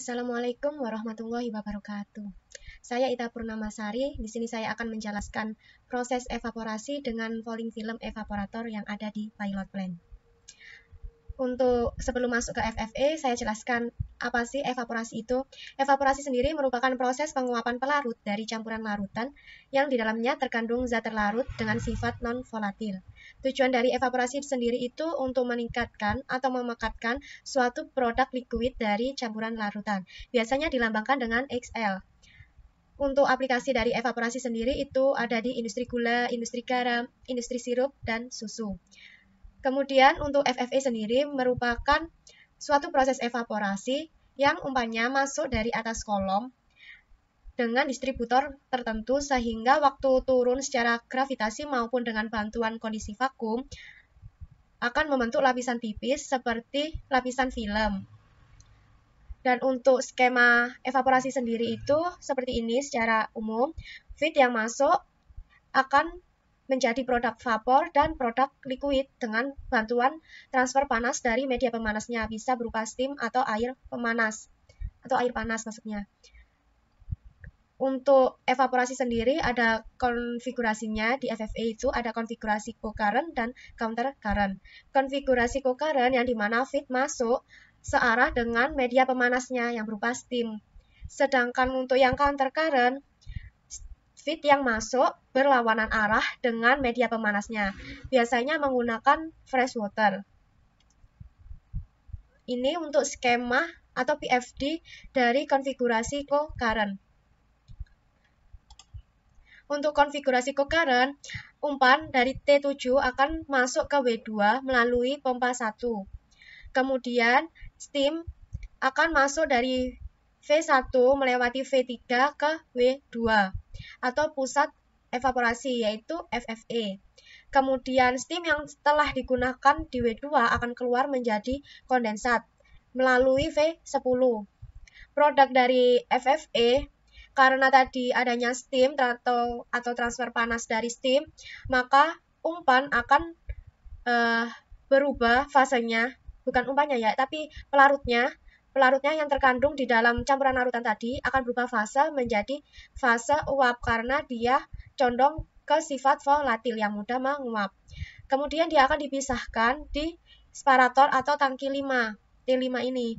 Assalamualaikum warahmatullahi wabarakatuh. Saya Ita Purnamasari. Di sini saya akan menjelaskan proses evaporasi dengan falling film evaporator yang ada di pilot plant. Untuk sebelum masuk ke FFE, saya jelaskan apa sih evaporasi itu. Evaporasi sendiri merupakan proses penguapan pelarut dari campuran larutan yang di dalamnya terkandung zat terlarut dengan sifat non-volatil. Tujuan dari evaporasi sendiri itu untuk meningkatkan atau memekatkan suatu produk liquid dari campuran larutan. Biasanya dilambangkan dengan XL. Untuk aplikasi dari evaporasi sendiri itu ada di industri gula, industri garam, industri sirup, dan susu. Kemudian untuk FFE sendiri merupakan suatu proses evaporasi yang umpamanya masuk dari atas kolom dengan distributor tertentu sehingga waktu turun secara gravitasi maupun dengan bantuan kondisi vakum akan membentuk lapisan tipis seperti lapisan film. Dan untuk skema evaporasi sendiri itu seperti ini secara umum. Feed yang masuk akan menjadi produk vapor dan produk liquid dengan bantuan transfer panas dari media pemanasnya, bisa berupa steam atau air pemanas, atau air panas maksudnya. Untuk evaporasi sendiri ada konfigurasinya di FFE itu ada konfigurasi co-current dan counter current. Konfigurasi co-current yang dimana feed masuk searah dengan media pemanasnya yang berupa steam. Sedangkan untuk yang counter current, feed yang masuk berlawanan arah dengan media pemanasnya, biasanya menggunakan fresh water. Ini untuk skema atau PFD dari konfigurasi co-current. Untuk konfigurasi co-current, umpan dari T7 akan masuk ke W2 melalui pompa 1. Kemudian, steam akan masuk dari V1 melewati V3 ke W2 atau pusat evaporasi, yaitu FFE. Kemudian steam yang telah digunakan di W2 akan keluar menjadi kondensat melalui V10. Produk dari FFE, karena tadi adanya steam atau transfer panas dari steam, maka umpan akan berubah fasenya, bukan umpannya ya, tapi pelarutnya yang terkandung di dalam campuran larutan tadi akan berubah fase menjadi fase uap karena dia condong ke sifat volatil yang mudah menguap. Kemudian dia akan dipisahkan di separator atau tangki 5, T5 ini.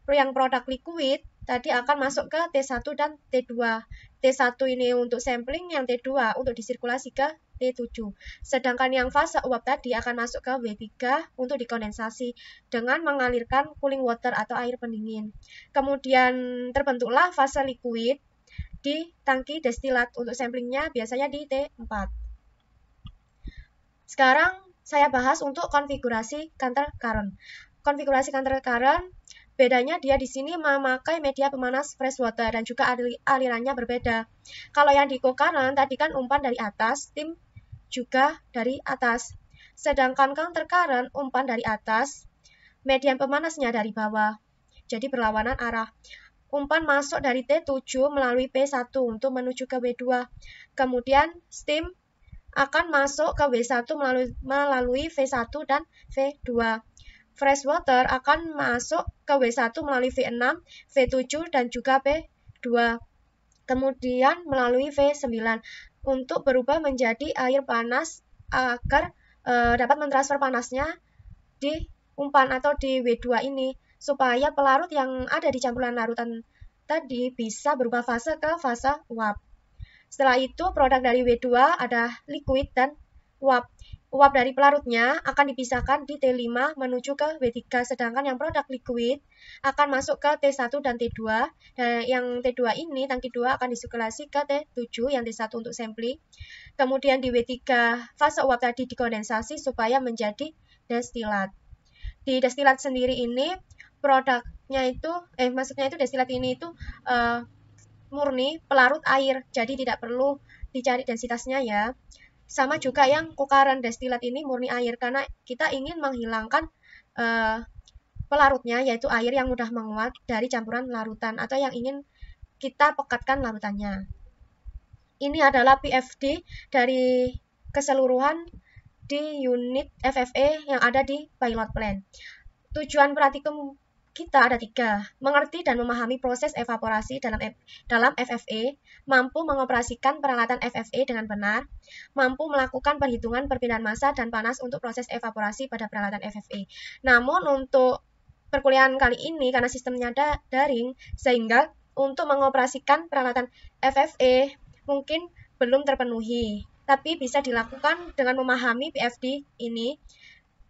Yang produk liquid tadi akan masuk ke T1 dan T2. T1 ini untuk sampling, yang T2 untuk disirkulasi ke T7. Sedangkan yang fase uap tadi akan masuk ke W3 untuk dikondensasi dengan mengalirkan cooling water atau air pendingin. Kemudian terbentuklah fase liquid di tangki destilat untuk samplingnya biasanya di T4. Sekarang saya bahas untuk konfigurasi counter current. Konfigurasi counter current bedanya dia di sini memakai media pemanas fresh water dan juga alirannya berbeda. Kalau yang di co-current tadi kan umpan dari atas, steam juga dari atas. Sedangkan counter current umpan dari atas, media pemanasnya dari bawah. Jadi berlawanan arah. Umpan masuk dari T7 melalui P1 untuk menuju ke W2. Kemudian steam akan masuk ke W1 melalui V1 dan V2. Fresh water akan masuk ke W1 melalui V6, V7, dan juga P2. Kemudian melalui V9 untuk berubah menjadi air panas agar dapat mentransfer panasnya di umpan atau di W2 ini, supaya pelarut yang ada di campuran larutan tadi bisa berubah fase ke fase uap. Setelah itu produk dari W2 ada liquid dan uap. Uap dari pelarutnya akan dipisahkan di T5 menuju ke W3, sedangkan yang produk liquid akan masuk ke T1 dan T2. Dan yang T2 ini, tangki 2 akan disirkulasi ke T7, yang T1 untuk sampling. Kemudian di W3 fase uap tadi dikondensasi supaya menjadi destilat. Di destilat sendiri ini produknya itu, maksudnya itu destilat ini itu murni pelarut air, jadi tidak perlu dicari densitasnya ya. Sama juga yang co-current destilat ini murni air, karena kita ingin menghilangkan pelarutnya, yaitu air yang mudah menguap dari campuran larutan atau yang ingin kita pekatkan larutannya. Ini adalah PFD dari keseluruhan di unit FFE yang ada di pilot plant. Tujuan praktikum kita ada 3, mengerti dan memahami proses evaporasi dalam FFE, mampu mengoperasikan peralatan FFE dengan benar, mampu melakukan perhitungan perpindahan massa dan panas untuk proses evaporasi pada peralatan FFE. Namun untuk perkuliahan kali ini, karena sistemnya daring, sehingga untuk mengoperasikan peralatan FFE mungkin belum terpenuhi, tapi bisa dilakukan dengan memahami PFD ini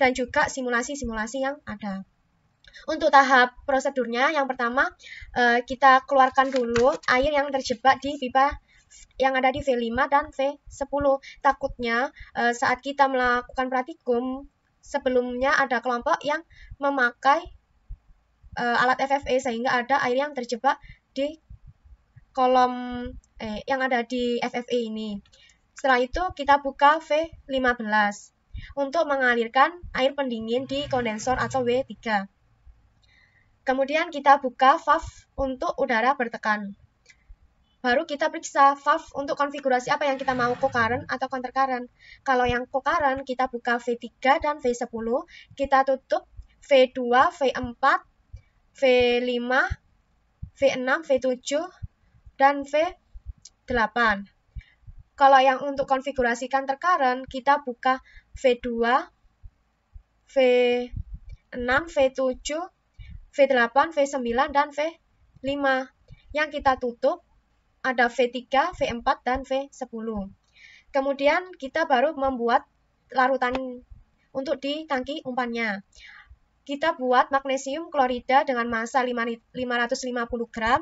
dan juga simulasi-simulasi yang ada. Untuk tahap prosedurnya, yang pertama kita keluarkan dulu air yang terjebak di pipa yang ada di V5 dan V10. Takutnya saat kita melakukan praktikum, sebelumnya ada kelompok yang memakai alat FFE sehingga ada air yang terjebak di kolom yang ada di FFE ini. Setelah itu kita buka V15 untuk mengalirkan air pendingin di kondensor atau W3. Kemudian kita buka valve untuk udara bertekan. Baru kita periksa valve untuk konfigurasi apa yang kita mau, co-current atau counter current. Kalau yang co-current kita buka V3 dan V10, kita tutup V2, V4, V5, V6, V7, dan V8. Kalau yang untuk konfigurasi counter current, kita buka V2, V6, V7, V8, V9, dan V5. Yang kita tutup ada V3, V4, dan V10. Kemudian kita baru membuat larutan untuk di tangki umpannya. Kita buat magnesium klorida dengan massa 550 gram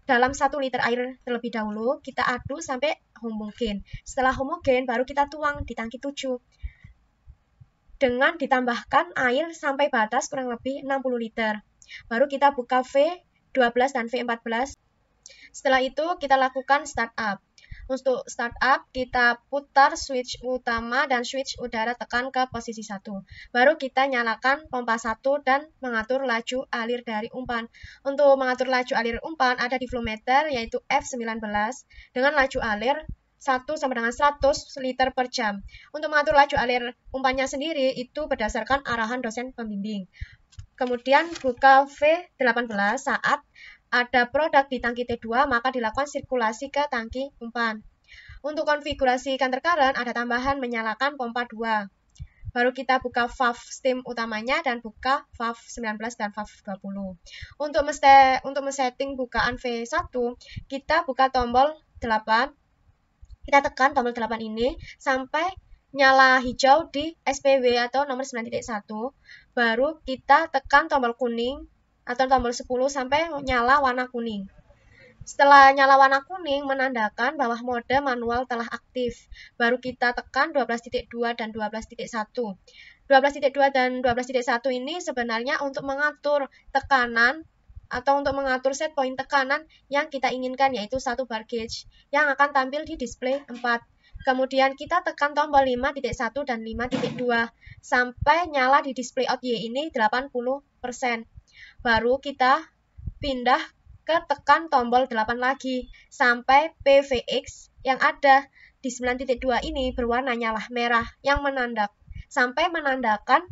dalam 1 liter air terlebih dahulu. Kita aduk sampai homogen. Setelah homogen baru kita tuang di tangki 7. Dengan ditambahkan air sampai batas kurang lebih 60 liter. Baru kita buka V12 dan V14. Setelah itu kita lakukan startup. Untuk startup kita putar switch utama dan switch udara tekan ke posisi 1. Baru kita nyalakan pompa 1 dan mengatur laju alir dari umpan. Untuk mengatur laju alir umpan ada di flow meter yaitu F19 dengan laju alir 1 sampai dengan 100 liter per jam. Untuk mengatur laju alir umpannya sendiri itu berdasarkan arahan dosen pembimbing. Kemudian buka V18 saat ada produk di tangki T2 maka dilakukan sirkulasi ke tangki umpan. Untuk konfigurasi counter current ada tambahan menyalakan pompa 2. Baru kita buka valve steam utamanya dan buka valve 19 dan valve 20. Untuk men-setting bukaan V1 kita buka tombol 8. Kita tekan tombol 8 ini sampai nyala hijau di SPW atau nomor 9.1. Baru kita tekan tombol kuning atau tombol 10 sampai nyala warna kuning. Setelah nyala warna kuning menandakan bahwa mode manual telah aktif. Baru kita tekan 12.2 dan 12.1. 12.2 dan 12.1 ini sebenarnya untuk mengatur tekanan atau untuk mengatur set point tekanan yang kita inginkan yaitu 1 bar gauge yang akan tampil di display 4. Kemudian kita tekan tombol 5.1 dan 5.2 sampai nyala di display out Y ini 80%. Baru kita pindah ke tekan tombol 8 lagi sampai PVX yang ada di 9.2 ini berwarna nyala merah yang sampai menandakan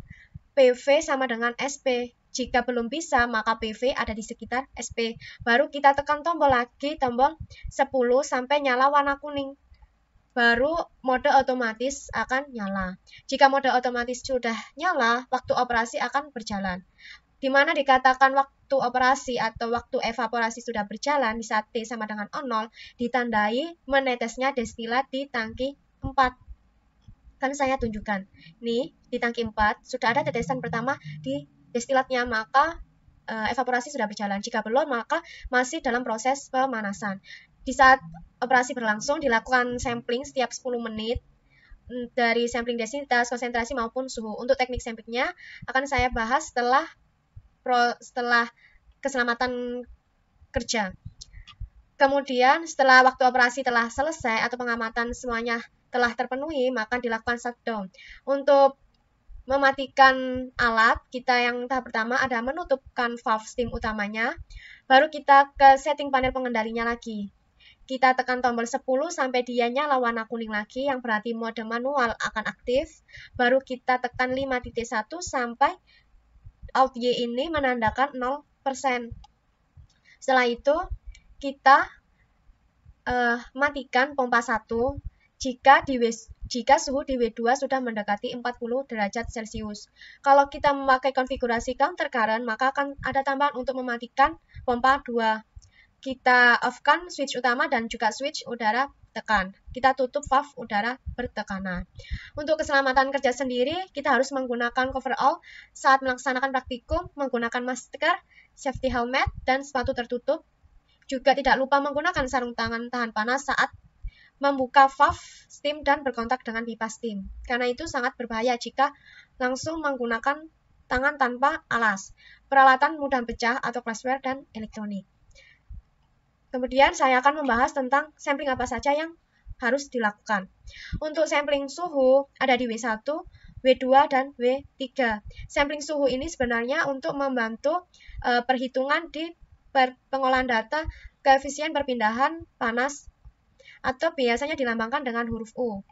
PV sama dengan SP. Jika belum bisa maka PV ada di sekitar SP. Baru kita tekan tombol lagi tombol 10 sampai nyala warna kuning. Baru mode otomatis akan nyala. Jika mode otomatis sudah nyala, waktu operasi akan berjalan. Di mana dikatakan waktu operasi atau waktu evaporasi sudah berjalan di saat T sama dengan 0, ditandai menetesnya destilat di tangki 4. Kan saya tunjukkan. Nih, di tangki 4 sudah ada tetesan pertama di destilatnya, maka evaporasi sudah berjalan. Jika belum, maka masih dalam proses pemanasan. Di saat operasi berlangsung, dilakukan sampling setiap 10 menit dari sampling densitas, konsentrasi maupun suhu. Untuk teknik samplingnya akan saya bahas setelah keselamatan kerja. Kemudian setelah waktu operasi telah selesai atau pengamatan semuanya telah terpenuhi, maka dilakukan shutdown. Untuk mematikan alat, kita yang tahap pertama ada menutupkan valve steam utamanya. Baru kita ke setting panel pengendalinya lagi. Kita tekan tombol 10 sampai dia nyala warna kuning lagi, yang berarti mode manual akan aktif. Baru kita tekan 5.1 sampai out Y ini menandakan 0%. Setelah itu, kita matikan pompa 1 jika suhu di W2 sudah mendekati 40 derajat Celcius. Kalau kita memakai konfigurasi counter current, maka akan ada tambahan untuk mematikan pompa 2. Kita off-kan switch utama dan juga switch udara tekan. Kita tutup valve udara bertekanan. Untuk keselamatan kerja sendiri, kita harus menggunakan coverall saat melaksanakan praktikum, menggunakan masker, safety helmet, dan sepatu tertutup. Juga tidak lupa menggunakan sarung tangan tahan panas saat membuka valve steam dan berkontak dengan pipa steam. Karena itu sangat berbahaya jika langsung menggunakan tangan tanpa alas, peralatan mudah pecah atau glassware, dan elektronik. Kemudian saya akan membahas tentang sampling apa saja yang harus dilakukan. Untuk sampling suhu ada di W1, W2, dan W3. Sampling suhu ini sebenarnya untuk membantu perhitungan di pengolahan data koefisien perpindahan panas atau biasanya dilambangkan dengan huruf U.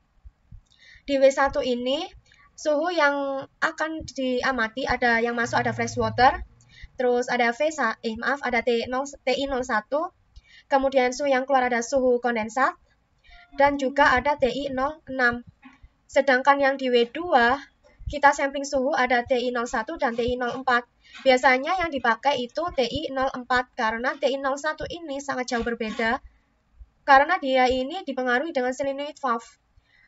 Di W1 ini suhu yang akan diamati ada yang masuk ada fresh water, terus ada ada TI01, kemudian suhu yang keluar ada suhu kondensat, dan juga ada TI06. Sedangkan yang di W2, kita sampling suhu ada TI01 dan TI04. Biasanya yang dipakai itu TI04, karena TI01 ini sangat jauh berbeda, karena dia ini dipengaruhi dengan solenoid valve.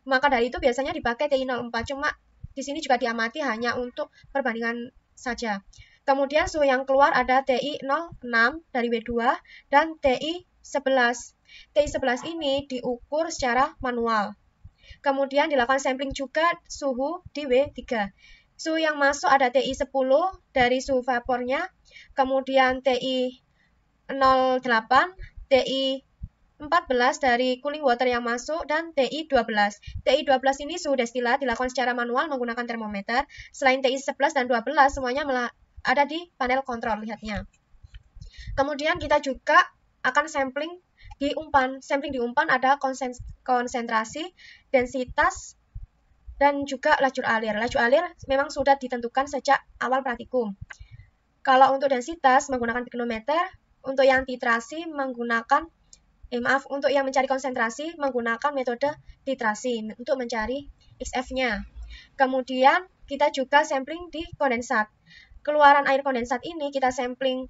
Maka dari itu biasanya dipakai TI04, cuma di sini juga diamati hanya untuk perbandingan saja. Kemudian suhu yang keluar ada TI06 dari W2 dan TI11. TI11 ini diukur secara manual. Kemudian dilakukan sampling juga suhu di W3. Suhu yang masuk ada TI10 dari suhu vapornya, kemudian TI08, TI14 dari cooling water yang masuk, dan TI12. TI12 ini suhu destilat dilakukan secara manual menggunakan termometer. Selain TI11 dan 12 semuanya ada di panel kontrol, lihatnya. Kemudian kita juga akan sampling di umpan. Sampling di umpan ada konsentrasi, densitas, dan juga lajur alir. Lajur alir memang sudah ditentukan sejak awal praktikum. Kalau untuk densitas menggunakan piknometer, untuk yang titrasi menggunakan untuk yang mencari konsentrasi menggunakan metode titrasi untuk mencari XF-nya. Kemudian kita juga sampling di kondensat. Keluaran air kondensat ini kita sampling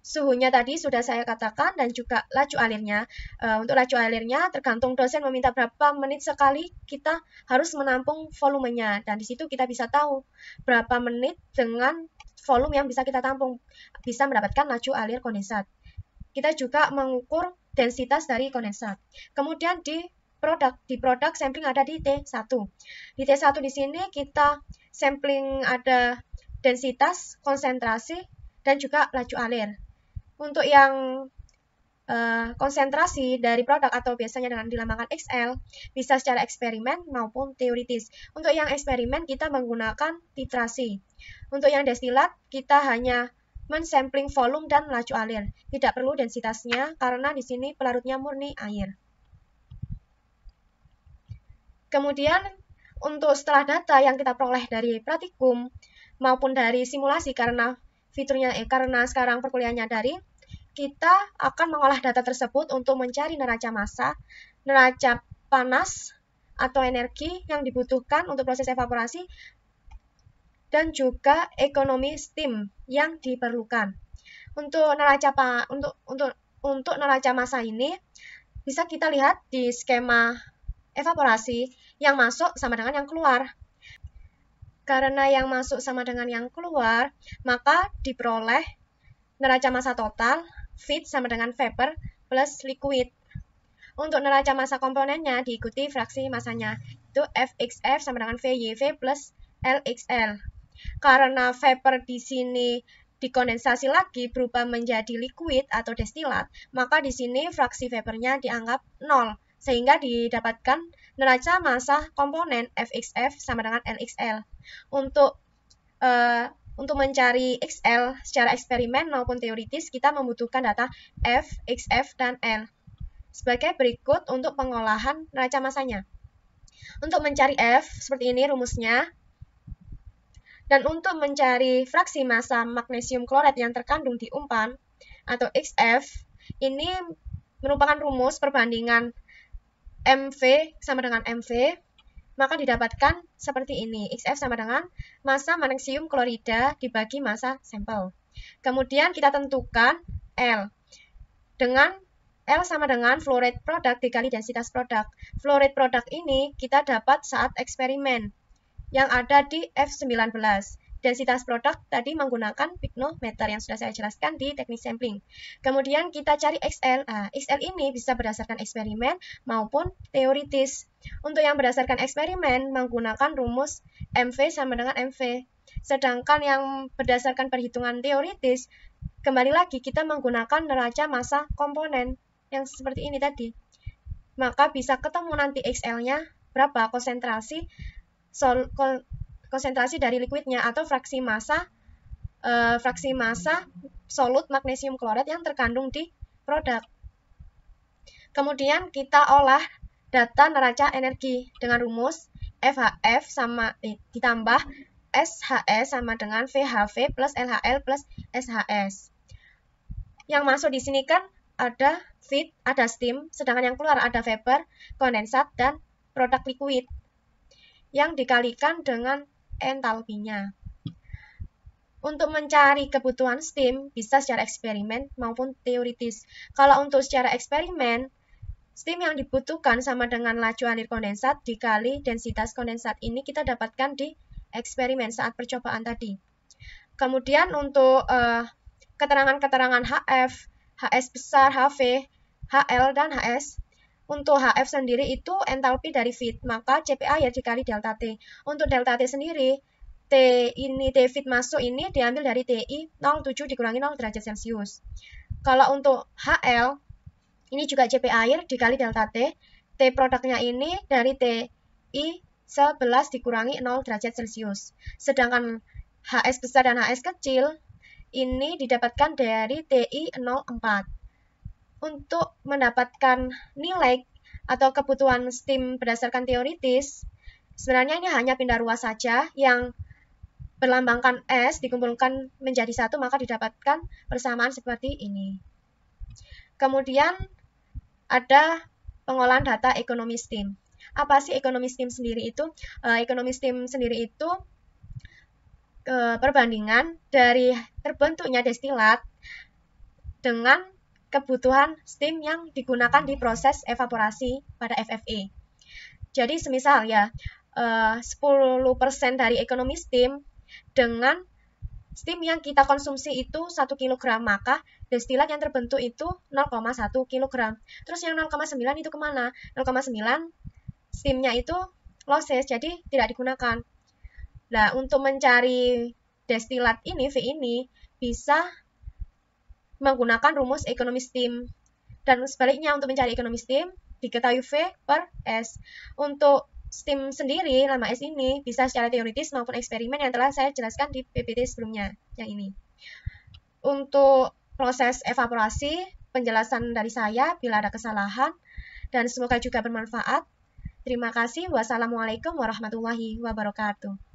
suhunya tadi sudah saya katakan, dan juga laju alirnya. Untuk laju alirnya tergantung dosen meminta berapa menit sekali kita harus menampung volumenya, dan di situ kita bisa tahu berapa menit dengan volume yang bisa kita tampung, bisa mendapatkan laju alir kondensat. Kita juga mengukur densitas dari kondensat. Kemudian di produk sampling ada di T1. Di T1 di sini kita sampling ada densitas, konsentrasi, dan juga laju alir. Untuk yang konsentrasi dari produk atau biasanya dengan dilambangkan XL, bisa secara eksperimen maupun teoritis. Untuk yang eksperimen kita menggunakan titrasi. Untuk yang destilat kita hanya mensampling volume dan laju alir. Tidak perlu densitasnya karena di sini pelarutnya murni air. Kemudian untuk setelah data yang kita peroleh dari praktikum maupun dari simulasi karena sekarang perkuliahannya daring, kita akan mengolah data tersebut untuk mencari neraca massa, neraca panas atau energi yang dibutuhkan untuk proses evaporasi, dan juga ekonomi steam yang diperlukan. Untuk neraca massa ini bisa kita lihat di skema evaporasi, yang masuk sama dengan yang keluar. Karena yang masuk sama dengan yang keluar, maka diperoleh neraca massa total feed sama dengan vapor plus liquid. Untuk neraca massa komponennya diikuti fraksi massanya, itu FXF sama dengan VYV plus LXL. Karena vapor di sini dikondensasi lagi berubah menjadi liquid atau destilat, maka di sini fraksi vapornya dianggap 0, sehingga didapatkan neraca massa komponen FXF sama dengan LXL. Untuk mencari XL secara eksperimen maupun teoritis, kita membutuhkan data F, XF, dan L. Sebagai berikut untuk pengolahan neraca massanya. Untuk mencari F, seperti ini rumusnya. Dan untuk mencari fraksi massa magnesium klorat yang terkandung di umpan atau XF, ini merupakan rumus perbandingan MV sama dengan MV, maka didapatkan seperti ini. XF sama dengan massa magnesium klorida dibagi massa sampel. Kemudian kita tentukan L. Dengan L sama dengan flow rate produk dikali densitas produk. Flow rate produk ini kita dapat saat eksperimen yang ada di F19. Densitas produk tadi menggunakan pignometer yang sudah saya jelaskan di teknik sampling. Kemudian kita cari XL. XL ini bisa berdasarkan eksperimen maupun teoritis. Untuk yang berdasarkan eksperimen menggunakan rumus MV sama dengan MV. Sedangkan yang berdasarkan perhitungan teoritis, kembali lagi kita menggunakan neraca massa komponen yang seperti ini tadi. Maka bisa ketemu nanti XL-nya berapa konsentrasi dari liquidnya atau fraksi massa solut magnesium klorat yang terkandung di produk. Kemudian kita olah data neraca energi dengan rumus FHF ditambah SHS sama dengan VHV plus LHL plus SHS. Yang masuk di sini kan ada feed, ada steam, sedangkan yang keluar ada vapor, kondensat, dan produk liquid yang dikalikan dengan entalpinya. Untuk mencari kebutuhan steam bisa secara eksperimen maupun teoritis. Kalau untuk secara eksperimen, steam yang dibutuhkan sama dengan laju alir kondensat dikali densitas kondensat. Ini kita dapatkan di eksperimen saat percobaan tadi. Kemudian untuk keterangan-keterangan HF, HS besar, HV, HL, dan HS. Untuk HF sendiri itu entalpi dari feed, maka CP air dikali delta T. Untuk delta T sendiri, T feed masuk ini diambil dari TI 07 dikurangi 0 derajat Celcius. Kalau untuk HL, ini juga CP air dikali delta T. T produknya ini dari TI 11 dikurangi 0 derajat Celcius. Sedangkan HS besar dan HS kecil, ini didapatkan dari TI 04. Untuk mendapatkan nilai atau kebutuhan steam berdasarkan teoritis, sebenarnya ini hanya pindah ruas saja yang berlambangkan S dikumpulkan menjadi satu, maka didapatkan persamaan seperti ini. Kemudian ada pengolahan data ekonomi steam. Apa sih ekonomi steam sendiri itu? Ekonomi steam sendiri itu perbandingan dari terbentuknya destilat dengan kebutuhan steam yang digunakan di proses evaporasi pada FFE. Jadi semisal ya 10% dari ekonomi steam dengan steam yang kita konsumsi itu 1 kg, maka destilat yang terbentuk itu 0,1 kg. Terus yang 0,9 itu kemana? 0,9 steamnya itu losses, jadi tidak digunakan. Nah, untuk mencari destilat ini, V ini, bisa menggunakan rumus ekonomi steam. Dan sebaliknya untuk mencari ekonomi steam, diketahui V per S. Untuk steam sendiri, lama S ini, bisa secara teoritis maupun eksperimen yang telah saya jelaskan di PPT sebelumnya, yang ini. Untuk proses evaporasi, penjelasan dari saya, bila ada kesalahan, dan semoga juga bermanfaat. Terima kasih. Wassalamualaikum warahmatullahi wabarakatuh.